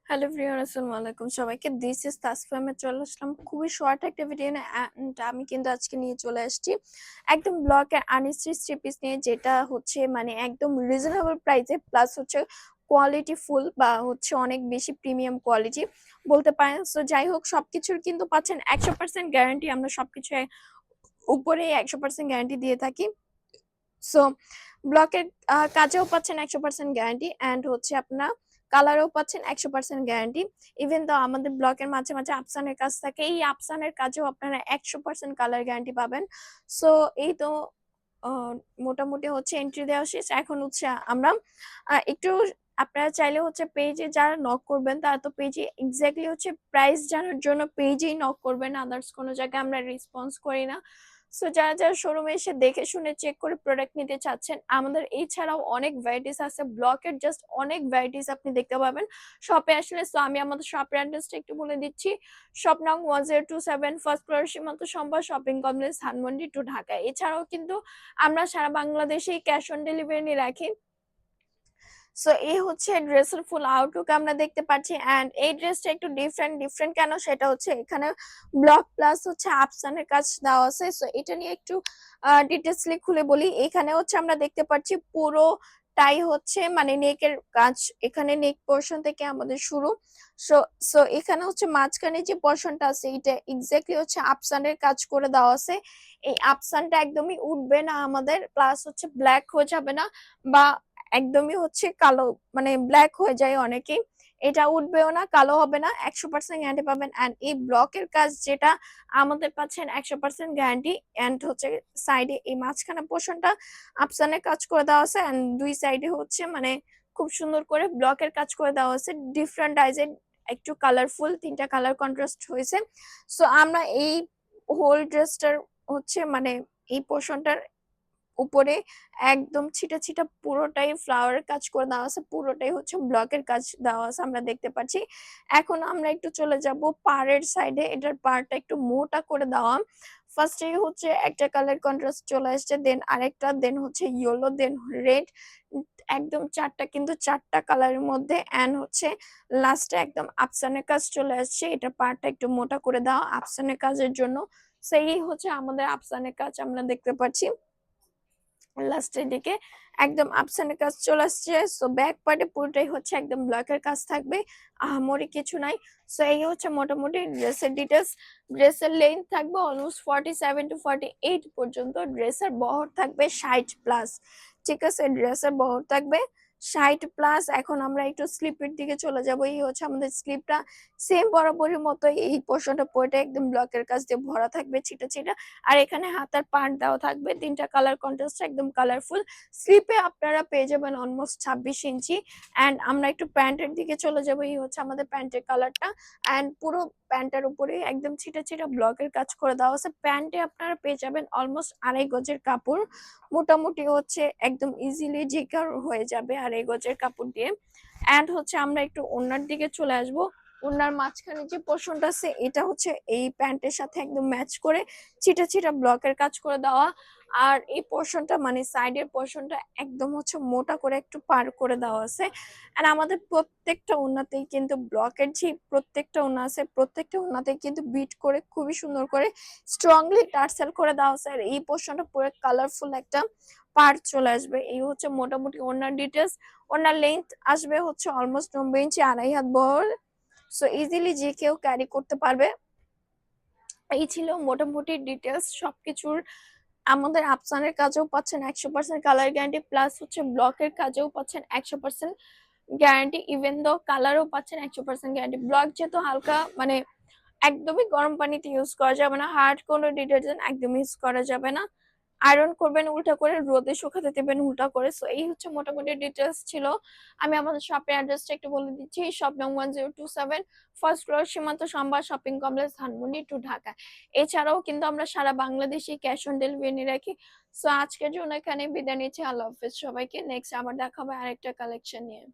Hello everyone, আসসালামু আলাইকুম সবাইকে। This is Tasfia. আমি চলে আসলাম খুবই শর্ট একটা ভিডিও নিয়ে। আমি কিন্তু আজকে নিয়ে চলে আসছি একদম ব্লকের আনস্টিচ থ্রি পিস নিয়ে, যেটা হচ্ছে মানে একদম রিজনেবল প্রাইসে, প্লাস হচ্ছে কোয়ালিটি ফুল বা হচ্ছে অনেক বেশি প্রিমিয়াম কোয়ালিটি বলতে পারেন। সো যাই হোক, সবকিছুর কিন্তু পাচ্ছেন 100% গ্যারান্টি। আমরা সবকিছু উপরে 100% গ্যারান্টি দিয়ে থাকি। সো ব্লকের কাজেও পাচ্ছেন 100% গ্যারান্টি, অ্যান্ড হচ্ছে আপনার কালারও পাচ্ছেন 100% গ্যারান্টি। ইভেন তো আমাদের ব্লকের মাঝে মাঝে আফসানের কাজ থাকে, এই আফসানের কাজেও আপনারা 100% কালার গ্যারান্টি পাবেন। সো এই তো আহ, মোটামুটি হচ্ছে এন্ট্রি দেওয়া শেষ। এখন হচ্ছে আমরা একটু, আপনারা চাইলে হচ্ছে পেজে যারা নক করবেন তারা তো পেজে এক্স্যাক্টলি হচ্ছে প্রাইস জানার জন্য পেজেই নক করবেন, আদার্স কোনো জায়গায় আমরা রেসপন্স করি না। সো যারা যারা শোরুমে এসে দেখে শুনে চেক করে প্রোডাক্ট নিতে চাচ্ছেন, আমাদের এছাড়াও অনেক ভ্যারাইটিস আছে। ব্লকের জাস্ট অনেক ভ্যারাইটিস আপনি দেখতে পাবেন শপে আসলে। সো আমি আমাদের শপের অ্যাড্রেসটা একটু বলে দিচ্ছি। শপ নং 1027, first floor, Shimanto Shambhar shopping complex, Dhanmondi two Dhaka. এছাড়াও কিন্তু আমরা সারা বাংলাদেশেই ক্যাশ অন ডেলিভারি রাখি। সো এই হচ্ছে ড্রেসের ফুল আউটলুক আমরা দেখতে পাচ্ছি। এন্ড এই ড্রেসটা একটু ডিফারেন্ট ডিফারেন্ট কেন, সেটা হচ্ছে এখানে ব্লক প্লাস হচ্ছে আফসানের কাজ দেওয়া আছে। সো এটা নিয়ে একটু ডিটেলসলি খুলে বলি। এখানে হচ্ছে আমরা দেখতে পাচ্ছি পুরোটাই হচ্ছে মানে নেকের কাজ, এখানে নেক পোর্শন থেকে আমাদের শুরু। সো সো এখানে হচ্ছে মাঝখানে যে পোর্শনটা আছে এটা এক্স্যাক্টলি হচ্ছে আফসানের কাজ করে দেওয়া আছে। এই আফসানটা একদমই উঠবে না আমাদের, প্লাস হচ্ছে ব্ল্যাক হয়ে যাবে না, বা একদমই হচ্ছে কালো মানে ব্ল্যাক হয়ে যায় অনেকেই। এটা উঠবেও না, কালো হবে না, 100% গ্যারান্টি পাবেন। অ্যান্ড এই ব্লকের কাজ যেটা আমাদের পাচ্ছেন 100% গ্যারান্টি। অ্যান্ড হচ্ছে সাইডে এই মাঝখানে পোর্শনটা আফসানের কাজ করে দেওয়া আছে, অ্যান্ড দুই সাইডে হচ্ছে মানে খুব সুন্দর করে ব্লকের কাজ করে দেওয়া আছে, ডিফারেন্ট ডাইজের, একটু কালারফুল, তিনটা কালার কন্ট্রাস্ট হয়েছে। সো আমরা এই হোল ড্রেসটার হচ্ছে মানে এই পোর্শনটার উপরে একদম ছিটা ছিটা পুরোটাই ফ্লাওয়ার কাজ করে দেওয়া আছে, পুরোটাই হচ্ছে ব্লকের কাজ দেওয়া আছে আমরা দেখতে পাচ্ছি। এখন আমরা একটু চলে যাব পাড়ের সাইডে। এটার পাড়টা একটু মোটা করে দেওয়া। ফার্স্টে হচ্ছে একটা কালার কন্ট্রাস্ট চলে আসছে, দেন আরেকটা, দেন হচ্ছে ইয়েলো, দেন রেড। একদম চারটা, কিন্তু চারটা কালারের মধ্যে। এন্ড হচ্ছে লাস্টে একদম আফসানের কাজ চলে আসছে। এটা পাড়টা একটু মোটা করে দেওয়া আফসানের কাজের জন্য। সেই হচ্ছে আমাদের আফসানের কাজ আমরা দেখতে পাচ্ছি লাস্টের দিকে। একদম আফসানের কাজ চলে আসছে। সো ব্যাক পার্টে পুরোটাই হচ্ছে একদম ব্ল্যাকের কাজ থাকবে, আহামরি কিছু নাই। সো এই হচ্ছে মোটামুটি ড্রেসের ডিটেলস। ড্রেসের লেন্থ থাকবে অলমোস্ট 47 to 48 পর্যন্ত। ড্রেসের বহর থাকবে 60+। ঠিক আছে, ড্রেসের বহর থাকবে 60+। এখন আমরা একটু স্লিপের দিকে চলে যাব। এই হচ্ছে আমাদের স্লিপটা, সেম বরাবরের মতো এই পোর্শনটা পুরোটা একদম ব্লকের কাজ দিয়ে ভরা থাকবে, ছিটা ছিটা। আর এখানে হাতার পার্ট দেওয়া থাকবে তিনটা কালার কন্ট্রাস্ট, একদম কালারফুল। স্লিপে আপনারা পেয়ে যাবেন অলমোস্ট 26 ইঞ্চি। অ্যান্ড আমরা একটু প্যান্টের দিকে চলে যাবো। এই হচ্ছে আমাদের প্যান্টের কালারটা। অ্যান্ড পুরো প্যান্টের উপরে একদম ছিটা ছিটা ব্লকের কাজ করে দেওয়া আছে। প্যান্টে আপনারা পেয়ে যাবেন অলমোস্ট 2.5 গজের কাপড়। মোটামুটি হচ্ছে একদম ইজিলি জিকার হয়ে যাবে 2.5 গজের কাপড় দিয়ে। অ্যান্ড হচ্ছে আমরা একটু ওড়নার দিকে চলে আসবো। ওড়নার মাঝখানে যে পোর্শনটা আছে এটা হচ্ছে এই প্যান্টের সাথে একদম ম্যাচ করে ছিটা ছিটা ব্লকের কাজ করে দেওয়া। আর এই পোর্শনটা মানে সাইডের পোর্শনটা একদম হচ্ছে মোটা করে একটু পার করে দেওয়া আছে। আর আমাদের প্রত্যেকটা ওড়নাতেই কিন্তু ব্লকের যে প্রত্যেকটা ওড়না আছে, প্রত্যেকটা ওড়নাতেই কিন্তু বিট করে খুবই সুন্দর করে স্ট্রংলি টার্সেল করে দেওয়া আছে। আর এই পোর্শনটা পুরো কালারফুল একটা পার চলে আসবে। এই হচ্ছে মোটামুটি ওড়নার ডিটেলস। ওড়নার লেন্থ আসবে হচ্ছে অলমোস্ট 90 ইঞ্চি, 2.5 হাত বহর। সো ইজিলি যে কেউ ক্যারি করতে পারবে। এই ছিল মোটামুটি ডিটেলস সবকিছুর। আমাদের আফসানের কাজেও পাচ্ছেন 100% কালার গ্যারান্টি, প্লাস হচ্ছে ব্লকের কাজেও পাচ্ছেন 100% গ্যারান্টি। ইভেন দো কালারও পাচ্ছেন 100% গ্যারান্টি। ব্লক যেহেতু হালকা মানে একদমই গরম পানিতে ইউজ করা যাবে না, হার্ড কোনো ডিটারজেন্ট একদম ইউজ করা যাবে না। আয়রন করবেন উল্টা করে, রোদে শুকাতে দেবেন উল্টা করে। সো এই হচ্ছে মোটামুটি ডিটেলস ছিল। আমি আমাদের শপের অ্যাড্রেসটা একটু বলে দিচ্ছি। শপ নং 1027, first floor, Shimanto Shambhar shopping complex, Dhanmondi two Dhaka. এছাড়াও কিন্তু আমরা সারা বাংলাদেশে ক্যাশ অন ডেলিভারি রাখি। সো আজকের জন্য এখানে বিদায় নিচ্ছি। আল্লাহ হাফেজ সবাইকে। নেক্সট আবার দেখা হবে আরেকটা কালেকশন নিয়ে।